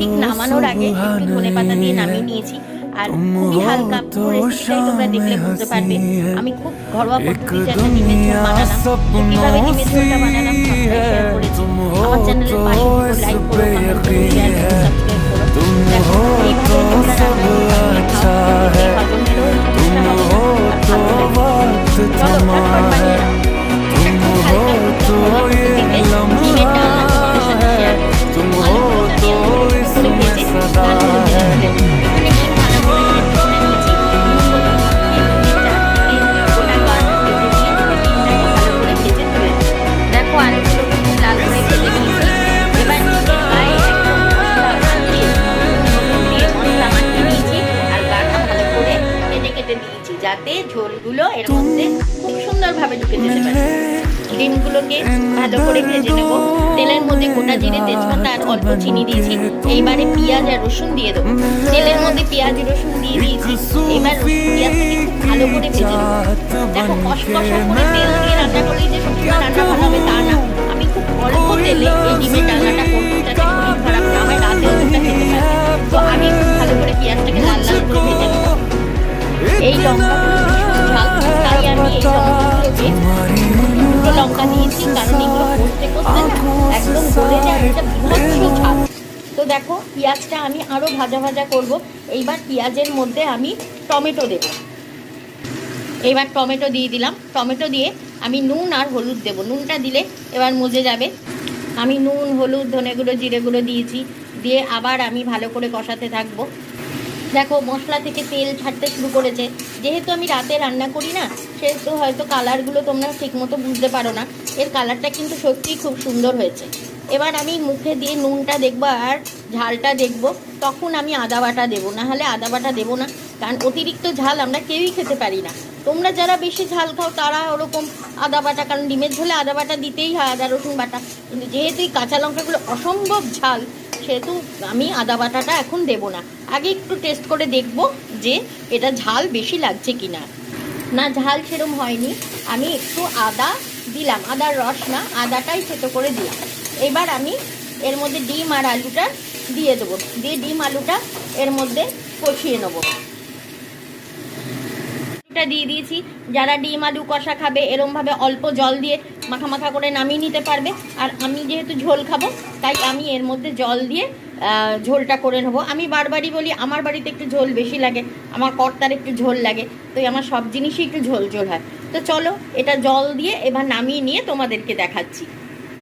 ঠিক নামানোর আগে একটু ধনেপাতা দিয়ে নামিয়ে নিয়েছি। আর খুবই হালকা, পুরো রেসিপিটাই তোমরা দেখলে বুঝতে পারবে। আমি খুব ঘরোয়া পদ্ধতিতে একটা ডিমের ঝোল বানালাম। তো কীভাবে ডিমের ঝোলটা বানালাম সবটাই শেয়ার করেছি। আমার চ্যানেলের পাশে থেকো, লাইক করো, কমেন্ট করো, শেয়ার করো, সাবস্ক্রাইব করো। দেখো এইভাবে তোমরা রান্না করে বানিয়ে খাও, এই হজমেরও সমস্যা হবে না, আর ভালো লাগবে। চলো ঝটপট বানিয়ে নাও। একদম হালকা ফুলকা ঘরোয়া পদ্ধতিতে ডিমের ডালনা তোমাদের সাথে শেয়ার করছি। আলুগুলোকে আমি একটু করে ভেজে লাল হলুদ দিয়ে তুলে নেবো। এখানে ডিম ভালো করে সেদ্ধ করে নিয়েছি। নুন হলুদ মাখিয়ে ডিমের চারদিকে গোটা গাজর কেটে দিয়ে ডিমটাকে ভালো করে ভেজে তুলে নেবো। দেখো আলুগুলোকে খুব লাল করে ভেজে নিয়েছি। এবার ডিমের গায়ে একদম মশলা মাখিয়ে নুন হলুদ দিয়ে মশলা মাখিয়ে নিয়েছি। আর গাটা ভালো করে কেটে কেটে দিয়েছি, যাতে ঝোলগুলো এর মধ্যে খুব সুন্দরভাবে ঢুকে যেতে পারে। ডিমগুলোকে ভালো করে ভেজে নেব। তেলের মধ্যে গোটা জিরে, তেজপাতা আর অল্প চিনি দিয়েছি। এইবারে পেঁয়াজ আর রসুন দিয়ে দেবো। তেলের মধ্যে পেঁয়াজ রসুন দিয়ে দিয়েছি। এবার রসুন পেঁয়াজটাকে খুব ভালো করে ভেজে নেব। দেখো কষকষা করে তেল দিয়ে রান্না করলেই যে সবসময় রান্না ভালো হবে তা না। আমি খুব অল্প তেলে এই ডিমের ডালনাটা করবো, যাতে শরীর খারাপ না হয়, রাতেও তোমরা খেতে পারবে। তো আমি খুব ভালো করে পেঁয়াজটাকে লাল লাল করে ভেজে নেব। এই লঙ্কাগুলো ভীষণ ঝাল, তাই আমি এই লঙ্কাগুলোকে দুটো লঙ্কা দিয়েছি, কারণ এগুলো কষতে কষতে না একদম গলে যায়, এটা বিভৎস ঝাল। তো দেখো পেঁয়াজটা আমি আরও ভাজা ভাজা করব। এইবার পেঁয়াজের মধ্যে আমি টমেটো দেব। এইবার টমেটো দিয়ে দিলাম। টমেটো দিয়ে আমি নুন আর হলুদ দেব। নুনটা দিলে এবার মজে যাবে। আমি নুন, হলুদ, ধনে গুঁড়ো, জিরে গুঁড়ো দিয়েছি। দিয়ে আবার আমি ভালো করে কষাতে থাকবো। দেখো মশলা থেকে তেল ছাড়তে শুরু করেছে। যেহেতু আমি রাতে রান্না করি না, সেহেতু হয়তো কালারগুলো তোমরা ঠিকমতো বুঝতে পারো না। এর কালারটা কিন্তু সত্যিই খুব সুন্দর হয়েছে। এবার আমি মুখে দিয়ে নুনটা দেখবো আর ঝালটা দেখবো, তখন আমি আদা বাটা দেবো। না হলে আদা বাটা দেবো না, কারণ অতিরিক্ত ঝাল আমরা কেউই খেতে পারি না। তোমরা যারা বেশি ঝাল খাও তারা ওরকম আদা বাটা, কারণ ডিমের ঝোলে আদা বাটা দিতেই হয়, আদা রসুন বাটা। কিন্তু যেহেতু এই কাঁচা লঙ্কাগুলো অসম্ভব ঝাল, সেহেতু আমি আদা বাটাটা এখন দেবো না। আগে একটু টেস্ট করে দেখব যে এটা ঝাল বেশি লাগছে কি না। না, ঝাল সেরম হয়নি। আমি একটু আদা দিলাম, আদার রস না, আদাটাই থেতো করে দিলাম। এবার আমি এর মধ্যে ডিম আর আলুটা দিয়ে দেবো। দিয়ে ডিম আলুটা এর মধ্যে কষিয়ে নেবো। দিয়ে দিয়েছি। যারা ডিম আলু কষা খাবে এরমভাবে অল্প জল দিয়ে মাখা মাখা করে নামিয়ে নিতে পারবে। আর আমি যেহেতু ঝোল খাবো, তাই আমি এর মধ্যে জল দিয়ে ঝোলটা করে নেবো। আমি বারবারই বলি আমার বাড়িতে একটু ঝোল বেশি লাগে, আমার কর্তার একটু ঝোল লাগে, তো আমার সব জিনিসই একটু ঝোল ঝোল হয়। তো চলো এটা জল দিয়ে এবার নামিয়ে নিয়ে তোমাদেরকে দেখাচ্ছি।